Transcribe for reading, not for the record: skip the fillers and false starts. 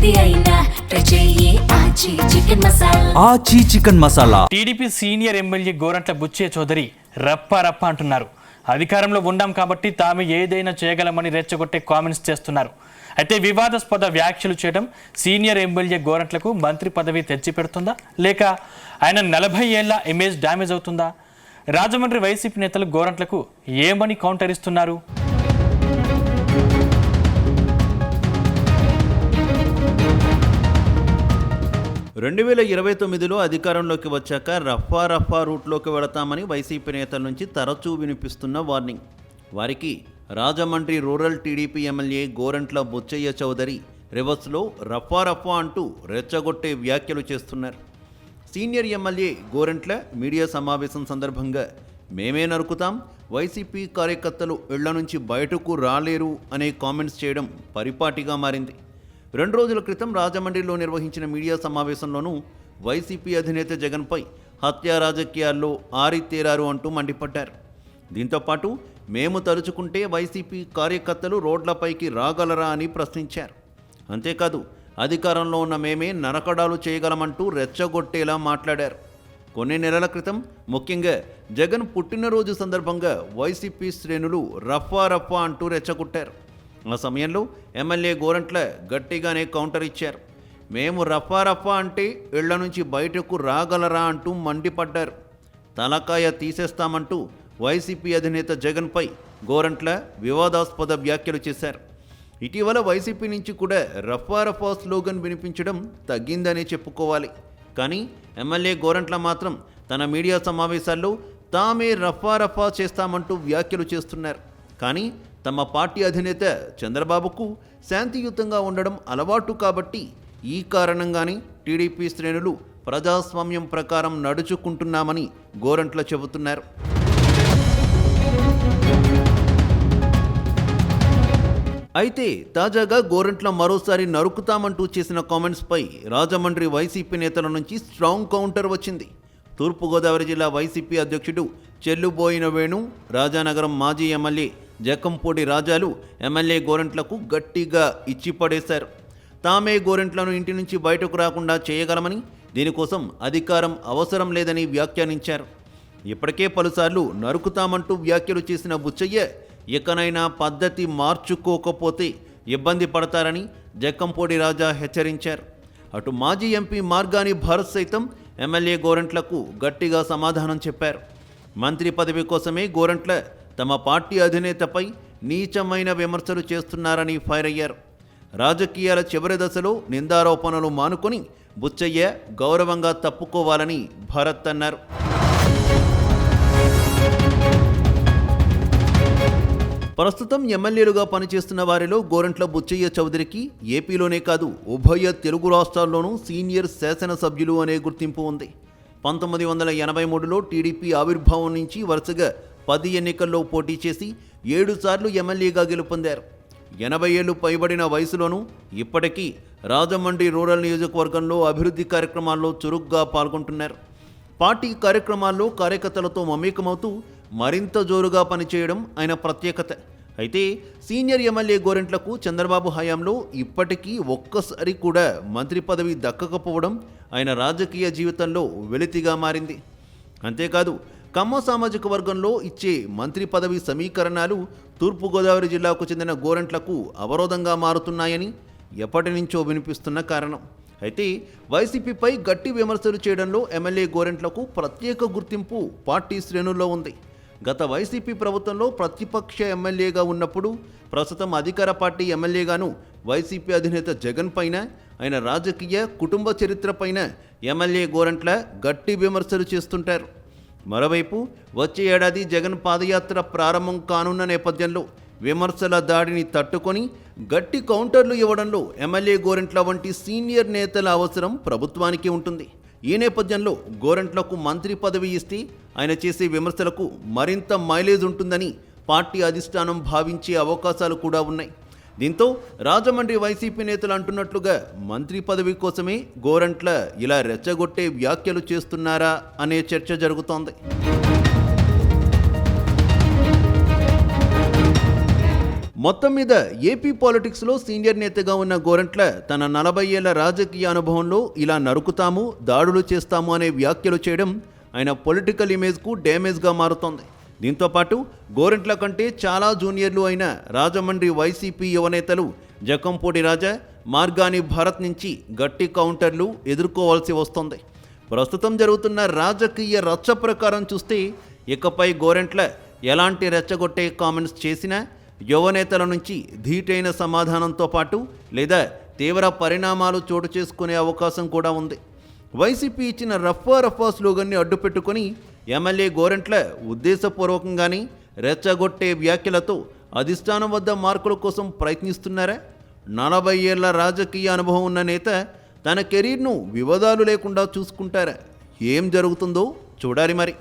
ఏది అయినా ట్రై చెయ్యి Aachi chicken masala. TDP senior MLA Gorantla Butchaiah Chowdary రప్ప అంటున్నారు. అధికారంలో ఉండాం కాబట్టి తాము ఏదైనా చేయగలమని రెచ్చగొట్టే కామెంట్స్ చేస్తున్నారు. అయితే వివాదాస్పద వ్యాఖ్యలు చేయడం సీనియర్ ఎమ్మెల్యే గోరంట్లకు మంత్రి పదవి తెచ్చిపెడుతుందా, లేక ఆయన 40 ఏళ్ల ఇమేజ్ డ్యామేజ్ అవుతుందా? రాజమండ్రి వైసీపీ నేతలు గోరంట్లకు ఏమని కౌంటర్ ఇస్తున్నారు? 2029లో అధికారంలోకి వచ్చాక రఫా రూట్లోకి వెళతామని వైసీపీ నేతల నుంచి తరచూ వినిపిస్తున్న వార్నింగ్. వారికి Rajahmundry rural TDP MLA Gorantla Butchaiah Chowdary రివర్స్లో రఫా అంటూ రెచ్చగొట్టే వ్యాఖ్యలు చేస్తున్నారు. సీనియర్ ఎమ్మెల్యే గోరంట్ల మీడియా సమావేశం సందర్భంగా మేమే నరుకుతాం, వైసీపీ కార్యకర్తలు ఇళ్ల నుంచి బయటకు రాలేరు అనే కామెంట్స్ చేయడం పరిపాటిగా మారింది. 2 రోజుల క్రితం రాజమండ్రిలో నిర్వహించిన మీడియా సమావేశంలోనూ వైసీపీ అధినేత జగన్పై హత్యా రాజకీయాల్లో ఆరితేరారు అంటూ మండిపడ్డారు. దీంతోపాటు మేము తలుచుకుంటే వైసీపీ కార్యకర్తలు రోడ్లపైకి రాగలరా అని ప్రశ్నించారు. అంతేకాదు అధికారంలో ఉన్న మేమే నరకడాలు చేయగలమంటూ రెచ్చగొట్టేలా మాట్లాడారు. కొన్ని నెలల క్రితం ముఖ్యంగా జగన్ పుట్టినరోజు సందర్భంగా వైసీపీ శ్రేణులు రఫా అంటూ రెచ్చగొట్టారు. ఆ సమయంలో ఎమ్మెల్యే గోరంట్ల గట్టిగానే కౌంటర్ ఇచ్చారు. మేము రఫా అంటే ఇళ్ల నుంచి బయటకు రాగలరా అంటూ మండిపడ్డారు. తలకాయ తీసేస్తామంటూ వైసీపీ అధినేత జగన్పై గోరంట్ల వివాదాస్పద వ్యాఖ్యలు చేశారు. ఇటీవల వైసీపీ నుంచి కూడా రఫా స్లోగన్ వినిపించడం తగ్గిందనే చెప్పుకోవాలి. కానీ ఎమ్మెల్యే గోరంట్ల మాత్రం తన మీడియా సమావేశాల్లో తామే రఫా చేస్తామంటూ వ్యాఖ్యలు చేస్తున్నారు. కానీ తమ పార్టీ అధినేత చంద్రబాబుకు శాంతియుతంగా ఉండడం అలవాటు కాబట్టి ఈ కారణంగానే టీడీపీ శ్రేణులు ప్రజాస్వామ్యం ప్రకారం నడుచుకుంటున్నామని గోరంట్ల చెబుతున్నారు. అయితే తాజాగా గోరంట్ల మరోసారి నరుకుతామంటూ చేసిన కామెంట్స్పై రాజమండ్రి వైసీపీ నేతల నుంచి స్ట్రాంగ్ కౌంటర్ వచ్చింది. తూర్పుగోదావరి జిల్లా వైసీపీ అధ్యక్షుడు చెల్లుబోయిన వేణు, రాజానగరం మాజీ ఎమ్మెల్యే జక్కంపూడి రాజాలు ఎమ్మెల్యే గోరంట్లకు గట్టిగా ఇచ్చిపడేశారు. తామే గోరంట్లను ఇంటి నుంచి బయటకు రాకుండా చేయగలమని, దీనికోసం అధికారం అవసరం లేదని వ్యాఖ్యానించారు. ఇప్పటికే పలుసార్లు నరుకుతామంటూ వ్యాఖ్యలు చేసిన బుచ్చయ్య ఎక్కనైనా పద్ధతి మార్చుకోకపోతే ఇబ్బంది పడతారని జక్కంపూడి రాజా హెచ్చరించారు. అటు మాజీ ఎంపీ మార్గాని భారత్ సైతం ఎమ్మెల్యే గోరంట్లకు గట్టిగా సమాధానం చెప్పారు. మంత్రి పదవి కోసమే గోరంట్ల తమ పార్టీ అధినేతపై నీచమైన విమర్శలు చేస్తున్నారని ఫైర్ అయ్యారు. రాజకీయాల చివరి దశలో నిందారోపణలు మానుకొని బుచ్చయ్య గౌరవంగా తప్పుకోవాలని భారత్ అన్నారు. ప్రస్తుతం ఎమ్మెల్యేలుగా పనిచేస్తున్న వారిలో గోరంట్ల బుచ్చయ్య చౌదరికి ఏపీలోనే కాదు ఉభయ తెలుగు రాష్ట్రాల్లోనూ సీనియర్ శాసనసభ్యులు అనే గుర్తింపు ఉంది. 1983లో టీడీపీ ఆవిర్భావం నుంచి వరుసగా 10 ఎన్నికల్లో పోటీ చేసి 7 సార్లు ఎమ్మెల్యేగా గెలుపొందారు. 80 ఏళ్లు పైబడిన వయసులోనూ ఇప్పటికీ రాజమండ్రి రూరల్ నియోజకవర్గంలో అభివృద్ధి కార్యక్రమాల్లో చురుగ్గా పాల్గొంటున్నారు. పార్టీ కార్యక్రమాల్లో కార్యకర్తలతో మమేకమవుతూ మరింత జోరుగా పనిచేయడం ఆయన ప్రత్యేకత. అయితే సీనియర్ ఎమ్మెల్యే గోరంట్లకు చంద్రబాబు హయాంలో ఇప్పటికీ ఒక్కసారి కూడా మంత్రి పదవి దక్కకపోవడం ఆయన రాజకీయ జీవితంలో వెలితిగా మారింది. అంతేకాదు కమ్మ సామాజిక వర్గంలో ఇచ్చే మంత్రి పదవి సమీకరణాలు తూర్పుగోదావరి జిల్లాకు చెందిన గోరంట్లకు అవరోధంగా మారుతున్నాయని ఎప్పటి నుంచో వినిపిస్తున్న కారణం. అయితే వైసీపీపై గట్టి విమర్శలు చేయడంలో ఎమ్మెల్యే గోరంట్లకు ప్రత్యేక గుర్తింపు పార్టీ శ్రేణుల్లో ఉంది. గత వైసీపీ ప్రభుత్వంలో ప్రతిపక్ష ఎమ్మెల్యేగా ఉన్నప్పుడు, ప్రస్తుతం అధికార పార్టీ ఎమ్మెల్యేగాను వైసీపీ అధినేత జగన్ పైన, ఆయన రాజకీయ కుటుంబ చరిత్ర పైన ఎమ్మెల్యే గోరంట్ల గట్టి విమర్శలు చేస్తుంటారు. మరోవైపు వచ్చే ఏడాది జగన్ పాదయాత్ర ప్రారంభం కానున్న నేపథ్యంలో విమర్శల దాడిని తట్టుకొని గట్టి కౌంటర్లు ఇవ్వడంలో ఎమ్మెల్యే గోరంట్ల వంటి సీనియర్ నేతల అవసరం ప్రభుత్వానికి ఉంటుంది. ఈ నేపథ్యంలో గోరంట్లకు మంత్రి పదవి ఇస్తే ఆయన చేసే విమర్శలకు మరింత మైలేజ్ ఉంటుందని పార్టీ అధిష్టానం భావించే అవకాశాలు కూడా ఉన్నాయి. దీంతో రాజమండ్రి వైసీపీ నేతలు అంటున్నట్లుగా మంత్రి పదవి కోసమే గోరంట్ల ఇలా రెచ్చగొట్టే వ్యాఖ్యలు చేస్తున్నారా అనే చర్చ జరుగుతోంది. మొత్తం మీద ఏపీ పాలిటిక్స్లో సీనియర్ నేతగా ఉన్న గోరంట్ల తన 40 ఏళ్ల రాజకీయ అనుభవంలో ఇలా నరుకుతాము, దాడులు చేస్తాము అనే వ్యాఖ్యలు చేయడం ఆయన పొలిటికల్ ఇమేజ్కు డ్యామేజ్గా మారుతోంది. దీంతోపాటు గోరంట్ల కంటే చాలా జూనియర్లు అయిన రాజమండ్రి వైసీపీ యువనేతలు జకంపూడి రాజా, మార్గాని భారత్ నుంచి గట్టి కౌంటర్లు ఎదుర్కోవాల్సి వస్తోంది. ప్రస్తుతం జరుగుతున్న రాజకీయ రచ్చ ప్రకారం చూస్తే ఇకపై గోరంట్ల ఎలాంటి రెచ్చగొట్టే కామెంట్స్ చేసినా యువనేతల నుంచి ధీటైన సమాధానంతో పాటు లేదా తీవ్ర పరిణామాలు చోటు చేసుకునే అవకాశం కూడా ఉంది. వైసీపీ ఇచ్చిన రఫా స్లోగన్ని అడ్డుపెట్టుకొని ఎమ్మెల్యే గోరంట్ల ఉద్దేశపూర్వకంగానే రెచ్చగొట్టే వ్యాఖ్యలతో అధిష్టానం వద్ద మార్కుల కోసం ప్రయత్నిస్తున్నారా? 40 ఏళ్ల రాజకీయ అనుభవం ఉన్న నేత తన కెరీర్ను వివాదాలు లేకుండా చూసుకుంటారా? ఏం జరుగుతుందో చూడాలి మరి.